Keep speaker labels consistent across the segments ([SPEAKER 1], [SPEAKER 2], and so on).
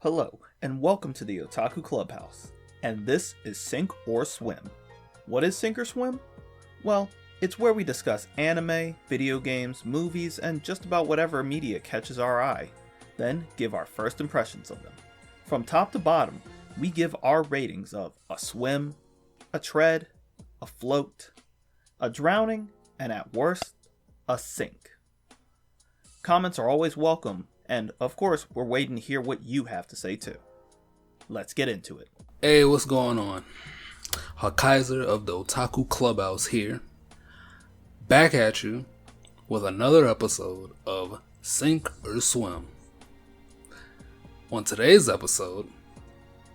[SPEAKER 1] Hello, and welcome to the Otaku Clubhouse. And this is Sink or Swim. What is Sink or Swim? Well, it's where we discuss anime, video games, movies, and just about whatever media catches our eye. Then give our first impressions of them. From top to bottom, we give our ratings of a swim, a tread, a float, a drowning, and at worst, a sink. Comments are always welcome, and of course, we're waiting to hear what you have to say too. Let's get into it.
[SPEAKER 2] Hey, what's going on? Kaiser of the Otaku Clubhouse here, back at you with another episode of Sink or Swim. On today's episode,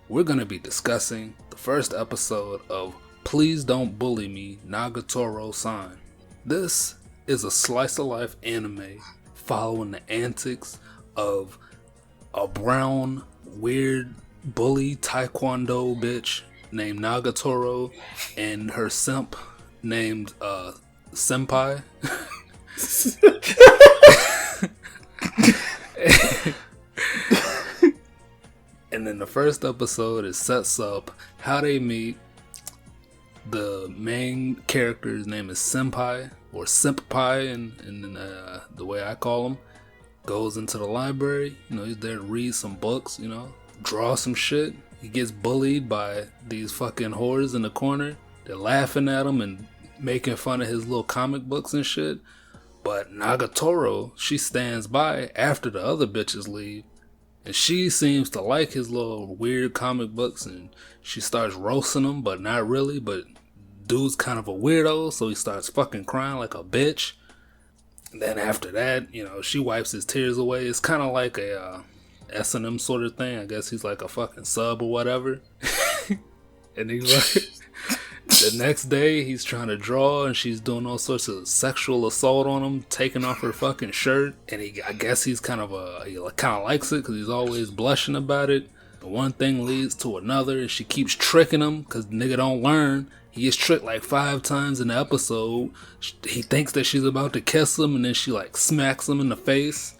[SPEAKER 2] we're going to be discussing the first episode of Please Don't Bully Me, Nagatoro-san. This is a slice-of-life anime following the antics of a brown, weird, bully taekwondo bitch named Nagatoro and her simp named Senpai. And then the first episode, it sets up how they meet. The main character's name is Senpai, or Senpai in the way I call him. Goes into the library, he's there to read some books, draw some shit. He gets bullied by these fucking whores in the corner. They're laughing at him and making fun of his little comic books and shit. But Nagatoro, she stands by after the other bitches leave. And she seems to like his little weird comic books, and she starts roasting him, but not really. But dude's kind of a weirdo, so he starts fucking crying like a bitch. And then after that, she wipes his tears away. It's kind of like a S&M sort of thing. I guess he's like a fucking sub or whatever. And he's like, the next day he's trying to draw and she's doing all sorts of sexual assault on him, taking off her fucking shirt. And I guess he kind of likes it because he's always blushing about it. But one thing leads to another and she keeps tricking him because the nigga don't learn. He gets tricked like 5 times in the episode. He thinks that she's about to kiss him and then she smacks him in the face.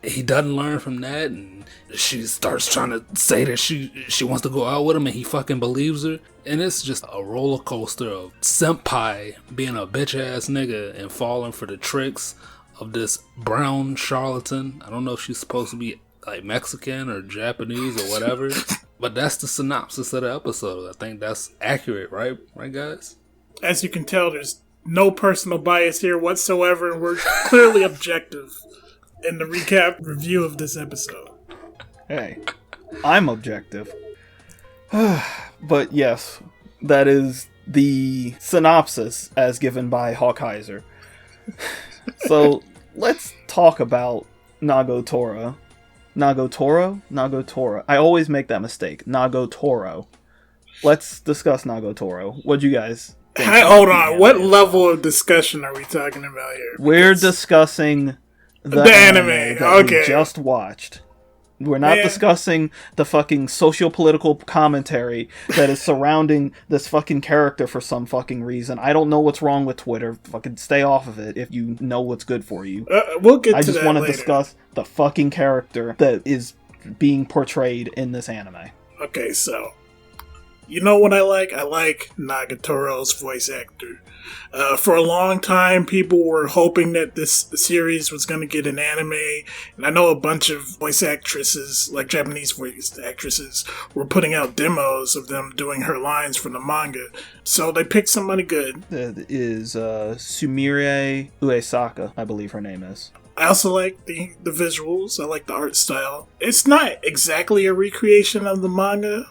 [SPEAKER 2] He doesn't learn from that, and she starts trying to say that she wants to go out with him, and he fucking believes her. And it's just a roller coaster of Senpai being a bitch ass nigga and falling for the tricks of this brown charlatan. I don't know if she's supposed to be like Mexican or Japanese or whatever, but that's the synopsis of the episode. I think that's accurate, right? Right, guys?
[SPEAKER 3] As you can tell, there's no personal bias here whatsoever, and we're clearly objective in the recap review of this episode.
[SPEAKER 1] Hey, I'm objective. But yes, that is the synopsis as given by Hawkeiser. So let's talk about Nagatoro. Nagatoro? I always make that mistake. Nagatoro. Let's discuss Nagatoro. What'd you guys think?
[SPEAKER 3] Hold on. What level of discussion are we talking about here?
[SPEAKER 1] We're discussing the anime that we just watched. We're not discussing the fucking socio-political commentary that is surrounding this fucking character for some fucking reason. I don't know what's wrong with Twitter. Fucking stay off of it if you know what's good for you.
[SPEAKER 3] We'll get to that later.
[SPEAKER 1] I just want to discuss the fucking character that is being portrayed in this anime.
[SPEAKER 3] Okay, so you know what I like? I like Nagatoro's voice actor. For a long time, people were hoping that this series was going to get an anime, and I know a bunch of voice actresses, like Japanese voice actresses, were putting out demos of them doing her lines from the manga. So they picked somebody good.
[SPEAKER 1] That is Sumire Uesaka, I believe her name is.
[SPEAKER 3] I also like the visuals. I like the art style. It's not exactly a recreation of the manga,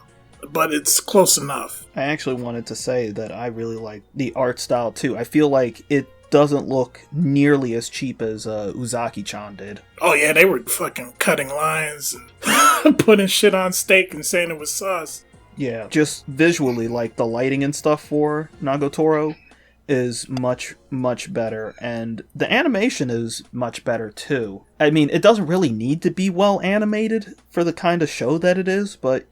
[SPEAKER 3] but it's close enough.
[SPEAKER 1] I actually wanted to say that I really like the art style too. I feel like it doesn't look nearly as cheap as Uzaki-chan did.
[SPEAKER 3] Oh yeah, they were fucking cutting lines and putting shit on steak and saying it was sauce.
[SPEAKER 1] Yeah, just visually, like the lighting and stuff for Nagatoro is much, much better. And the animation is much better too. I mean, it doesn't really need to be well animated for the kind of show that it is, but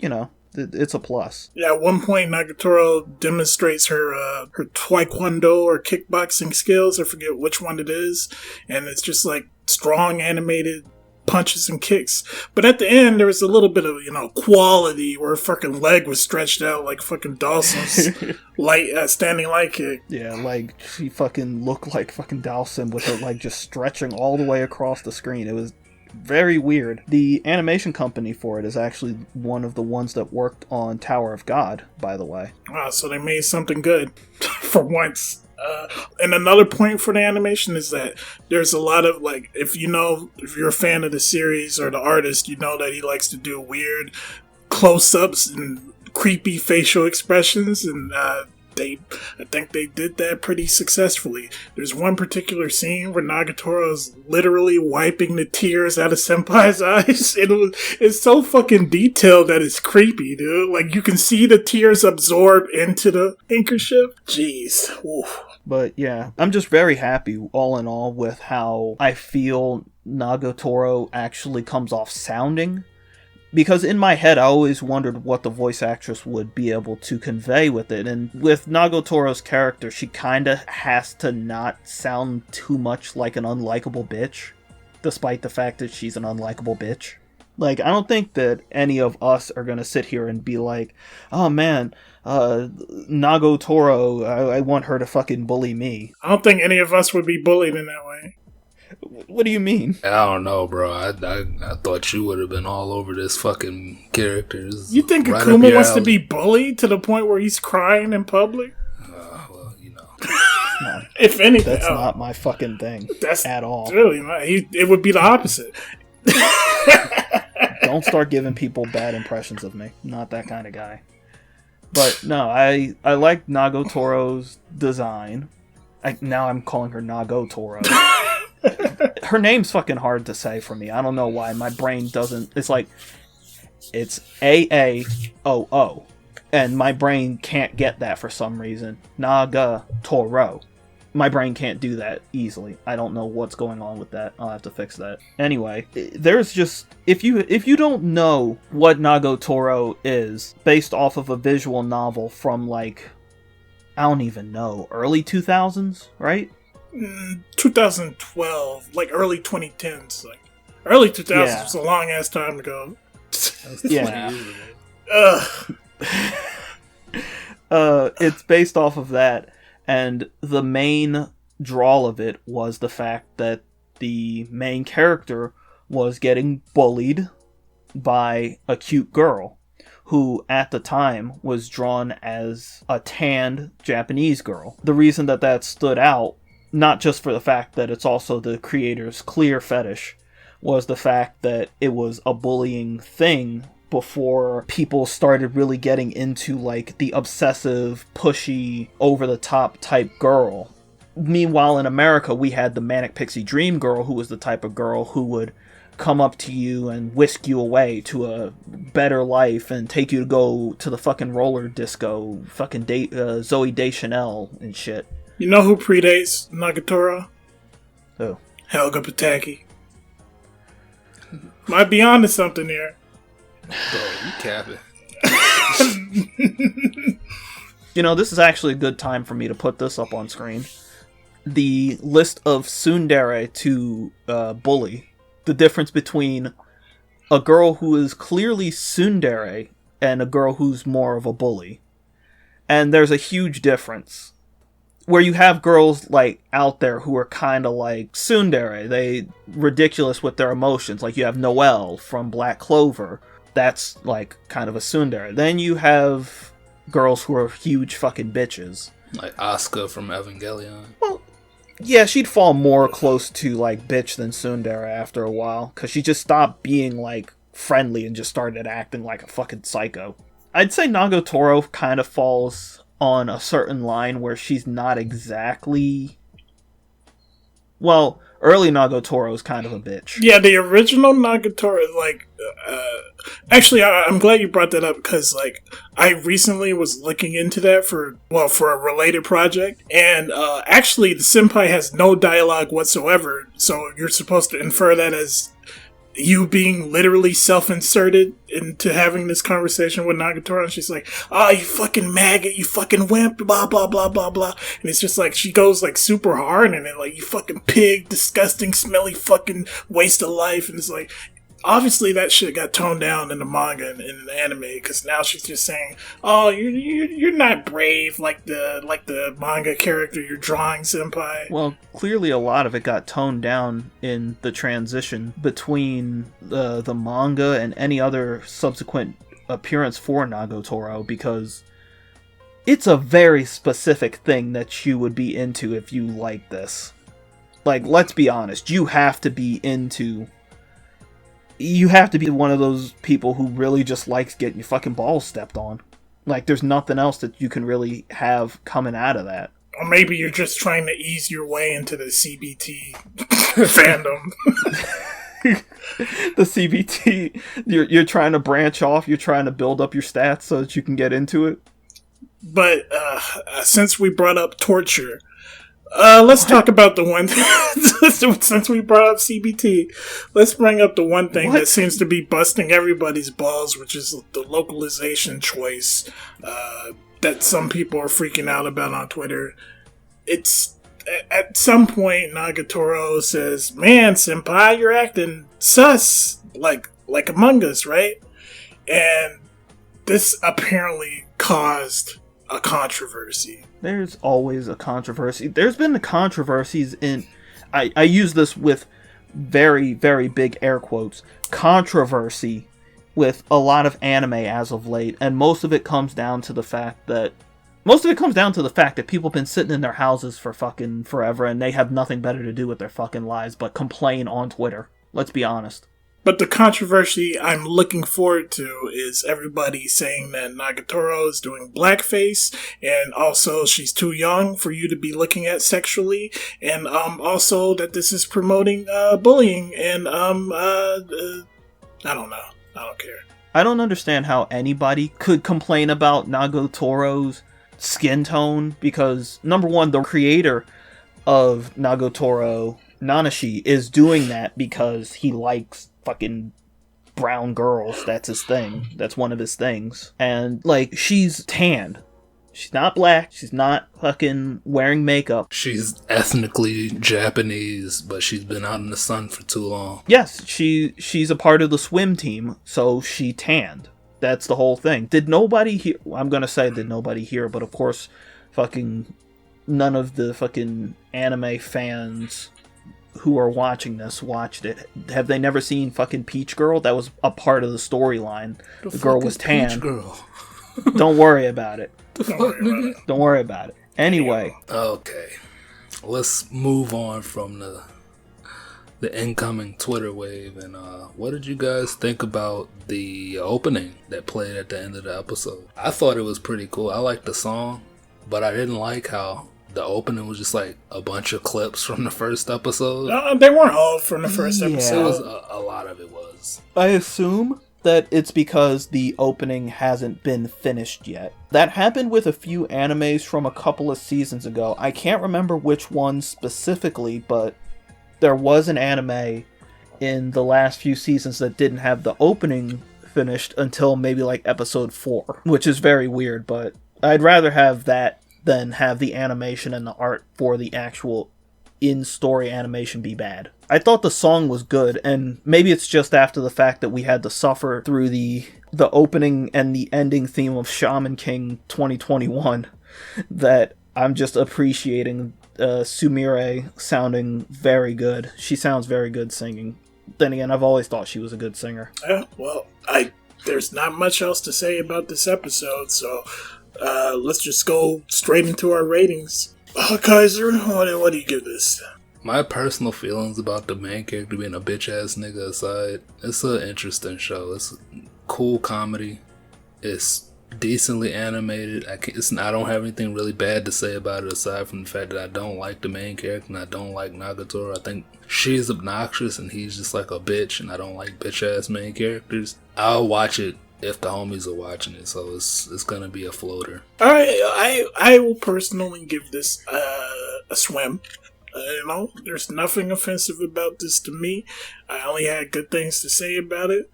[SPEAKER 1] it's a plus.
[SPEAKER 3] Yeah, at one point, Nagatoro demonstrates her taekwondo or kickboxing skills. I forget which one it is. And it's just like strong animated punches and kicks. But at the end, there was a little bit of, quality where her fucking leg was stretched out like fucking Dawson's standing light kick.
[SPEAKER 1] Yeah, like, she fucking looked like fucking Dawson with her leg just stretching all the way across the screen. It was very weird. The animation company for it is actually one of the ones that worked on Tower of God, by the way.
[SPEAKER 3] Wow, so they made something good for once. And another point for the animation is that there's a lot of, like, if you're a fan of the series or the artist, you know that he likes to do weird close-ups and creepy facial expressions, and I think they did that pretty successfully. There's one particular scene where Nagatoro is literally wiping the tears out of Senpai's eyes. It's so fucking detailed that it's creepy, dude. Like, you can see the tears absorb into the handkerchief. Jeez. Oof.
[SPEAKER 1] But yeah, I'm just very happy, all in all, with how I feel Nagatoro actually comes off sounding. Because in my head, I always wondered what the voice actress would be able to convey with it. And with Nagatoro's character, she kind of has to not sound too much like an unlikable bitch, despite the fact that she's an unlikable bitch. Like, I don't think that any of us are going to sit here and be like, oh man, Nagatoro, I want her to fucking bully me.
[SPEAKER 3] I don't think any of us would be bullied in that way.
[SPEAKER 1] What do you mean?
[SPEAKER 2] I don't know, bro. I thought you would have been all over this fucking characters.
[SPEAKER 3] You think
[SPEAKER 2] right
[SPEAKER 3] Akuma wants to be bullied to the point where he's crying in public?
[SPEAKER 2] Well,
[SPEAKER 1] No,
[SPEAKER 3] if anything,
[SPEAKER 1] that's not my fucking thing.
[SPEAKER 3] That's
[SPEAKER 1] at all.
[SPEAKER 3] Really, it would be the opposite.
[SPEAKER 1] Don't start giving people bad impressions of me. I'm not that kind of guy. But no, I like Nagatoro's design. Now I'm calling her Nagotoro. Her name's fucking hard to say for me. I don't know why. My brain doesn't... It's like... It's Aao. And my brain can't get that for some reason. Nagatoro. My brain can't do that easily. I don't know what's going on with that. I'll have to fix that. Anyway, there's just... If you don't know what Nagatoro is, based off of a visual novel from, like... I don't even know. Early 2000s, right?
[SPEAKER 3] 2012, like early 2010s, like early 2000s was a long ass time ago.
[SPEAKER 1] Yeah. It's based off of that, and the main draw of it was the fact that the main character was getting bullied by a cute girl who at the time was drawn as a tanned Japanese girl. The reason that stood out, not just for the fact that it's also the creator's clear fetish, was the fact that it was a bullying thing before people started really getting into, like, the obsessive, pushy, over-the-top type girl. Meanwhile, in America, we had the Manic Pixie Dream Girl, who was the type of girl who would come up to you and whisk you away to a better life and take you to go to the fucking roller disco, fucking Zooey Deschanel and shit.
[SPEAKER 3] You know who predates Nagatoro?
[SPEAKER 1] Who?
[SPEAKER 3] Helga Pataki. Might be onto something there.
[SPEAKER 2] Bro, you capping.
[SPEAKER 1] This is actually a good time for me to put this up on screen. The list of tsundere to bully. The difference between a girl who is clearly tsundere and a girl who's more of a bully. And there's a huge difference. Where you have girls, like, out there who are kind of like tsundere. They ridiculous with their emotions. Like, you have Noelle from Black Clover. That's, like, kind of a tsundere. Then you have girls who are huge fucking bitches.
[SPEAKER 2] Like Asuka from Evangelion.
[SPEAKER 1] Well, yeah, she'd fall more close to, like, bitch than tsundere after a while. Because she just stopped being, like, friendly and just started acting like a fucking psycho. I'd say Nagatoro kind of falls on a certain line where she's not exactly... Well, early Nagatoro is kind of a bitch.
[SPEAKER 3] Yeah, the original Nagatoro, like... actually, I'm glad you brought that up, because, like, I recently was looking into that for a related project, and actually the senpai has no dialogue whatsoever, so you're supposed to infer that as you being literally self-inserted into having this conversation with Nagatoro, and she's like, "Oh, you fucking maggot, you fucking wimp, blah blah blah blah blah," and it's just like she goes like super hard in it, like, "You fucking pig, disgusting, smelly, fucking waste of life," and it's like, obviously that shit got toned down in the manga and in the anime, because now she's just saying, "Oh, you're not brave like the manga character you're drawing, senpai."
[SPEAKER 1] Well, clearly a lot of it got toned down in the transition between the manga and any other subsequent appearance for Nagatoro, because it's a very specific thing that you would be into if you like this. Like, let's be honest, you have to be one of those people who really just likes getting your fucking balls stepped on. Like, there's nothing else that you can really have coming out of that.
[SPEAKER 3] Or maybe you're just trying to ease your way into the CBT fandom.
[SPEAKER 1] The CBT, you're trying to branch off, you're trying to build up your stats so that you can get into it.
[SPEAKER 3] But since we brought up torture, let's talk about the one since we brought up CBT, let's bring up the one thing that seems to be busting everybody's balls, which is the localization choice that some people are freaking out about on Twitter. It's at some point Nagatoro says, "Man, senpai, you're acting sus like Among Us, right?" And this apparently caused a controversy.
[SPEAKER 1] There's always a controversy. There's been the controversies in... I use this with very, very big air quotes. Controversy with a lot of anime as of late. And most of it comes down to the fact that... people have been sitting in their houses for fucking forever and they have nothing better to do with their fucking lives but complain on Twitter. Let's be honest.
[SPEAKER 3] But the controversy I'm looking forward to is everybody saying that Nagatoro is doing blackface, and also she's too young for you to be looking at sexually, and also that this is promoting bullying, and I don't know. I don't care.
[SPEAKER 1] I don't understand how anybody could complain about Nagatoro's skin tone, because, number one, the creator of Nagatoro, Nanashi, is doing that because he likes fucking brown girls. That's his thing. That's one of his things. And, like, she's tanned. She's not black. She's not fucking wearing makeup.
[SPEAKER 2] She's ethnically Japanese, but she's been out in the sun for too long.
[SPEAKER 1] Yes, she's a part of the swim team, so she tanned. That's the whole thing. Did nobody hear... I'm gonna say did nobody hear, but of course, fucking none of the fucking anime fans who are watching this watched it. Have they never seen fucking Peach Girl? That was a part of the storyline. The girl was tan.
[SPEAKER 2] Peach Girl.
[SPEAKER 1] Don't worry about it.
[SPEAKER 2] Don't
[SPEAKER 1] worry about it. Anyway.
[SPEAKER 2] Okay. Let's move on from the incoming Twitter wave. And what did you guys think about the opening that played at the end of the episode? I thought it was pretty cool. I liked the song, but I didn't like how the opening was just like a bunch of clips from the first episode.
[SPEAKER 3] They weren't all from the first episode.
[SPEAKER 2] It was a lot of it was.
[SPEAKER 1] I assume that it's because the opening hasn't been finished yet. That happened with a few animes from a couple of seasons ago. I can't remember which one specifically, but there was an anime in the last few seasons that didn't have the opening finished until maybe like episode 4, which is very weird, but I'd rather have that than have the animation and the art for the actual in-story animation be bad. I thought the song was good, and maybe it's just after the fact that we had to suffer through the opening and the ending theme of Shaman King 2021 that I'm just appreciating Sumire sounding very good. She sounds very good singing. Then again, I've always thought she was a good singer.
[SPEAKER 3] Yeah, well, there's not much else to say about this episode, so let's just go straight into our ratings. Kaiser, what do you give this?
[SPEAKER 2] My personal feelings about the main character being a bitch-ass nigga aside, it's an interesting show. It's cool comedy. It's decently animated. I don't have anything really bad to say about it aside from the fact that I don't like the main character and I don't like Nagatoro. I think she's obnoxious and he's just like a bitch, and I don't like bitch-ass main characters. I'll watch it if the homies are watching it, so it's gonna be a floater.
[SPEAKER 3] Alright, I will personally give this a swim. There's nothing offensive about this to me. I only had good things to say about it.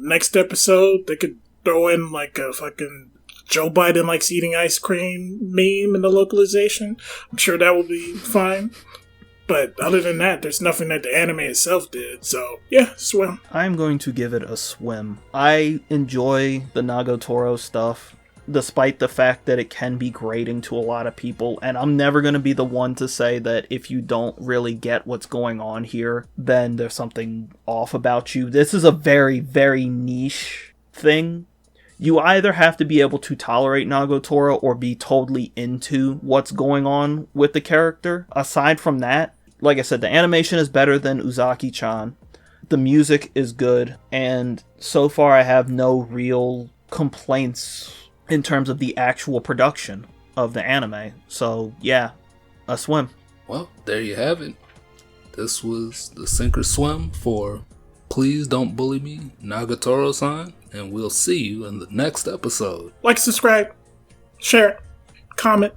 [SPEAKER 3] Next episode, they could throw in like a fucking Joe Biden likes eating ice cream meme in the localization. I'm sure that will be fine. But other than that, there's nothing that the anime itself did. So, yeah, swim.
[SPEAKER 1] I'm going to give it a swim. I enjoy the Nagatoro stuff, despite the fact that it can be grating to a lot of people. And I'm never going to be the one to say that if you don't really get what's going on here, then there's something off about you. This is a very, very niche thing. You either have to be able to tolerate Nagatoro or be totally into what's going on with the character. Aside from that, like I said, the animation is better than Uzaki-chan. The music is good. And so far I have no real complaints in terms of the actual production of the anime. So yeah, a swim.
[SPEAKER 2] Well, there you have it. This was the Sink or Swim for Please Don't Bully Me, Nagatoro-san, and we'll see you in the next episode.
[SPEAKER 3] Like, subscribe, share, comment.